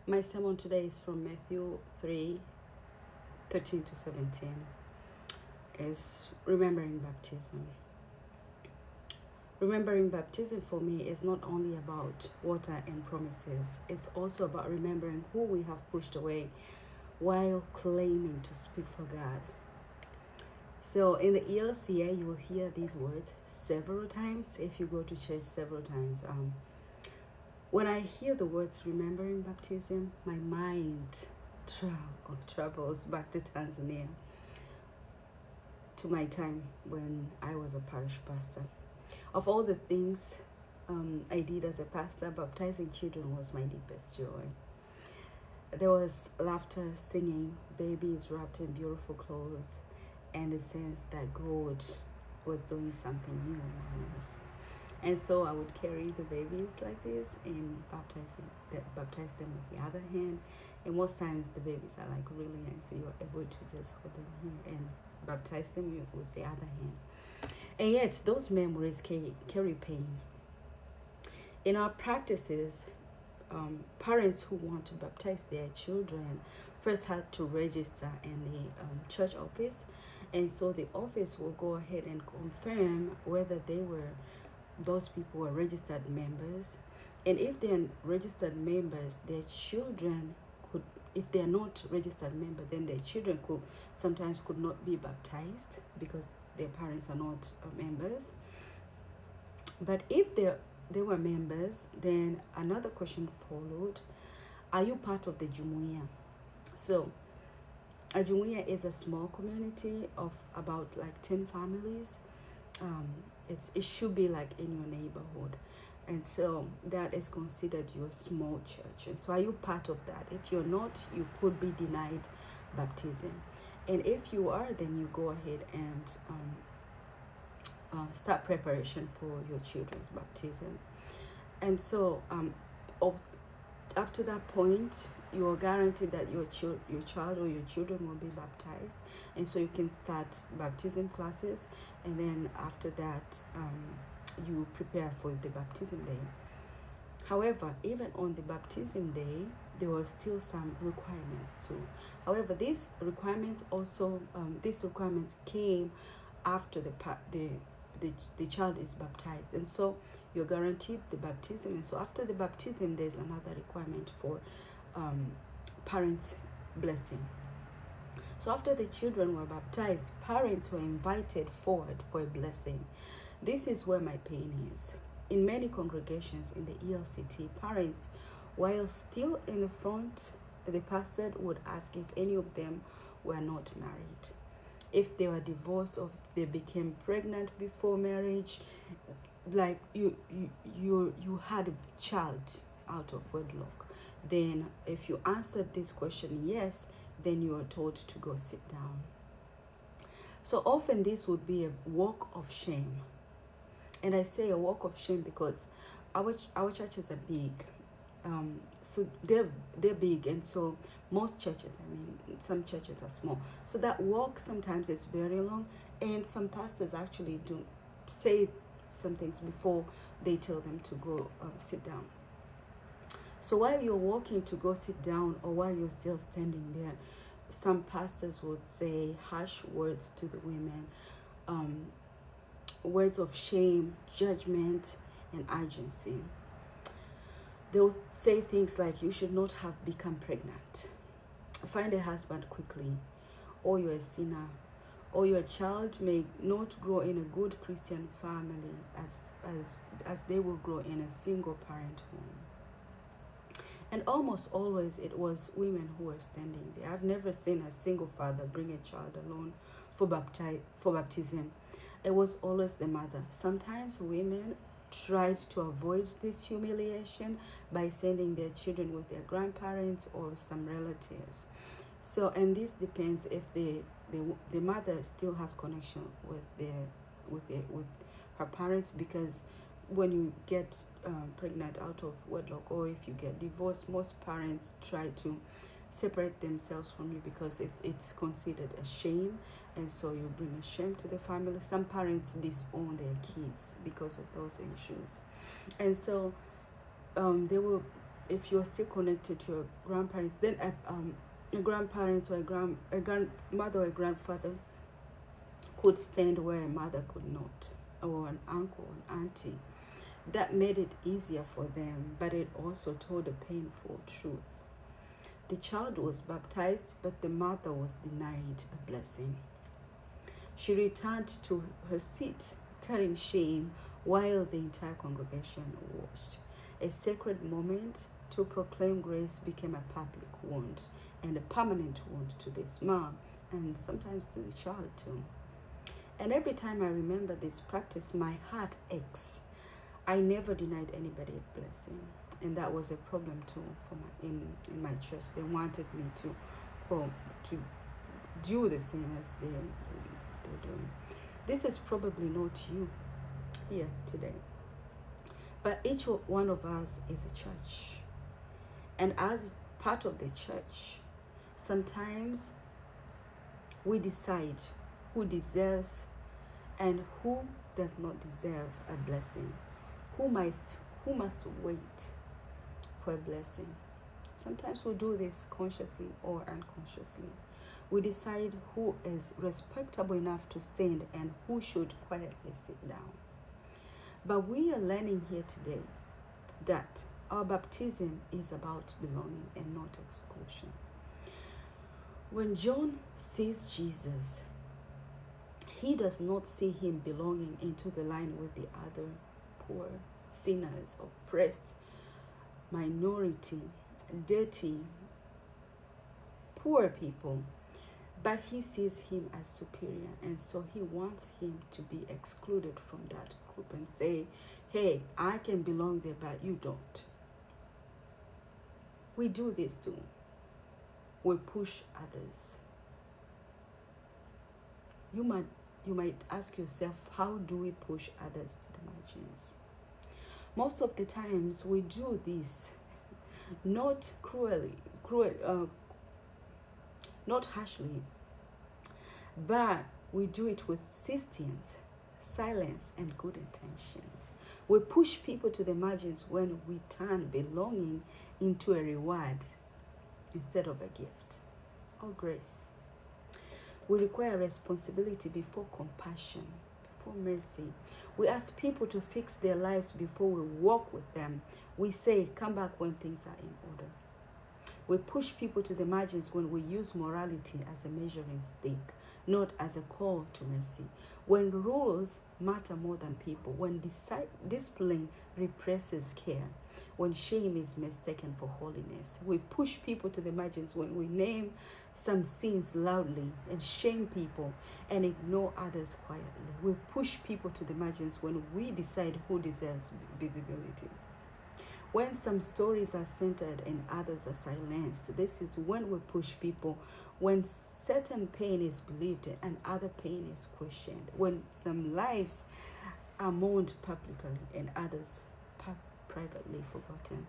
My sermon today is from Matthew 3:13 to 17. Is remembering baptism. Remembering baptism for me is not only about water and promises, it's also about remembering who we have pushed away while claiming to speak for God. So in the ELCA, you will hear these words several times if you go to church several times. When I hear the words remembering baptism, my mind travels back to Tanzania, to my time when I was a parish pastor. Of all the things I did as a pastor, baptizing children was my deepest joy. There was laughter, singing, babies wrapped in beautiful clothes, and the sense that God was doing something new among us. And so I would carry the babies like this and baptize them with the other hand. And most times the babies are like really young, so you're able to just hold them here and baptize them with the other hand. And yet those memories carry pain. In our practices, parents who want to baptize their children first had to register in the church office, and so the office will go ahead and confirm whether those people were registered members, and if they're registered members, their children could, if they're not registered members, then their children could not be baptized because their parents are not members. But if they were members, then another question followed: are you part of the Jumuiya? So a Jumuiya is a small community of about like 10 families. It should be like in your neighborhood, and so that is considered your small church. And so are you part of that? If you're not, you could be denied baptism, and if you are, then you go ahead and start preparation for your children's baptism. And so up to that point, you are guaranteed that your child or your children will be baptized, and so you can start baptism classes, and then after that you prepare for the baptism day. However, even on the baptism day, there were still some requirements too. However, these requirements came after the child is baptized, and so you're guaranteed the baptism. And so after the baptism, there's another requirement for parents' blessing. So after the children were baptized, parents were invited forward for a blessing. This is where my pain is. In many congregations in the ELCT, parents, while still in the front, the pastor would ask if any of them were not married, if they were divorced, or if they became pregnant before marriage, like you had a child out of wedlock. Then if you answered this question yes, then you are told to go sit down. So often this would be a walk of shame. And I say a walk of shame because our churches are big. So they're big, and so most churches, some churches are small. So that walk sometimes is very long, and some pastors actually do say some things before they tell them to go sit down. So while you're walking to go sit down, or while you're still standing there, some pastors would say harsh words to the women, words of shame, judgment, and urgency. They'll say things like, you should not have become pregnant, find a husband quickly, or you're a sinner, or your child may not grow in a good Christian family as they will grow in a single parent home. And almost always it was women who were standing there. I've never seen a single father bring a child alone for baptism. It was always the mother. Sometimes women tried to avoid this humiliation by sending their children with their grandparents or some relatives. So, and this depends if the mother still has connection with her parents, because when you get pregnant out of wedlock, or if you get divorced, most parents try to separate themselves from you because it's considered a shame, and so you bring a shame to the family. Some parents disown their kids because of those issues, and so they will if you're still connected to your grandparents, then a grandparent or a grandmother or a grandfather could stand where a mother could not, or an uncle, an auntie. That made it easier for them, but it also told a painful truth. The child was baptized, but the mother was denied a blessing. She returned to her seat, carrying shame, while the entire congregation watched. A sacred moment to proclaim grace became a public wound, and a permanent wound to this mom, and sometimes to the child too. And every time I remember this practice, my heart aches. I never denied anybody a blessing, and that was a problem too for in my church. They wanted me to do the same as they're doing. This is probably not you here today, but each one of us is a church, and as part of the church, sometimes we decide who deserves and who does not deserve a blessing, who must wait for a blessing. Sometimes we do this consciously or unconsciously. We decide who is respectable enough to stand and who should quietly sit down. But we are learning here today that our baptism is about belonging and not exclusion. When John sees Jesus, he does not see him belonging into the line with the other poor, sinners, oppressed, minority, dirty, poor people, but he sees him as superior, and so he wants him to be excluded from that group and say, hey, I can belong there, but you don't. We do this too. We push others. You might ask yourself, how do we push others to the margins? Most of the times we do this not not harshly, but we do it with systems, silence, and good intentions. We push people to the margins when we turn belonging into a reward instead of a gift or grace. We require responsibility before compassion, before mercy. We ask people to fix their lives before we walk with them. We say, come back when things are in order. We push people to the margins when we use morality as a measuring stick, not as a call to mercy. When rules matter more than people, when discipline represses care, when shame is mistaken for holiness. We push people to the margins when we name some sins loudly and shame people and ignore others quietly. We push people to the margins when we decide who deserves visibility. When some stories are centered and others are silenced, this is when we push people. When certain pain is believed and other pain is questioned. When some lives are mourned publicly and others privately forgotten.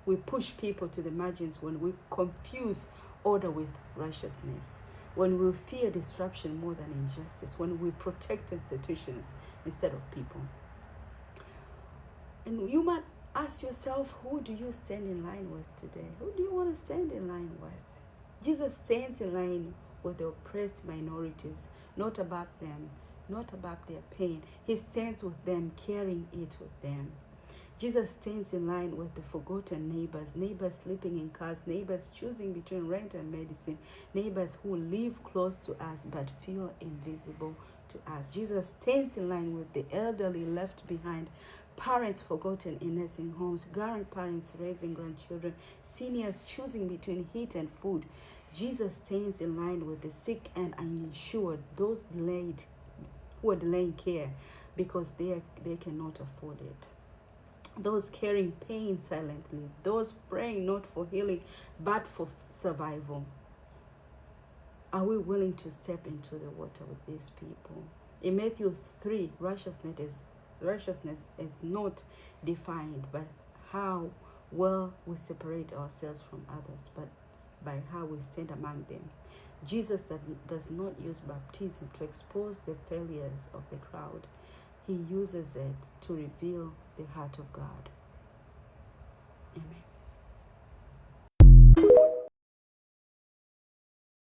We push people to the margins when we confuse order with righteousness. When we fear disruption more than injustice. When we protect institutions instead of people. And you might ask yourself, who do you stand in line with today? Who do you want to stand in line with? Jesus stands in line with the oppressed minorities, not above them, not above their pain. He stands with them, carrying it with them. Jesus stands in line with the forgotten neighbors sleeping in cars, neighbors choosing between rent and medicine, neighbors who live close to us but feel invisible to us. Jesus stands in line with the elderly left behind, parents forgotten in nursing homes, grandparents raising grandchildren, seniors choosing between heat and food. Jesus stands in line with the sick and uninsured, those who are delaying care because they cannot afford it. Those carrying pain silently, those praying not for healing but for survival. Are we willing to step into the water with these people? In Matthew 3, righteousness is not defined by how well we separate ourselves from others, but by how we stand among them. Jesus does not use baptism to expose the failures of the crowd. He uses it to reveal the heart of God. Amen.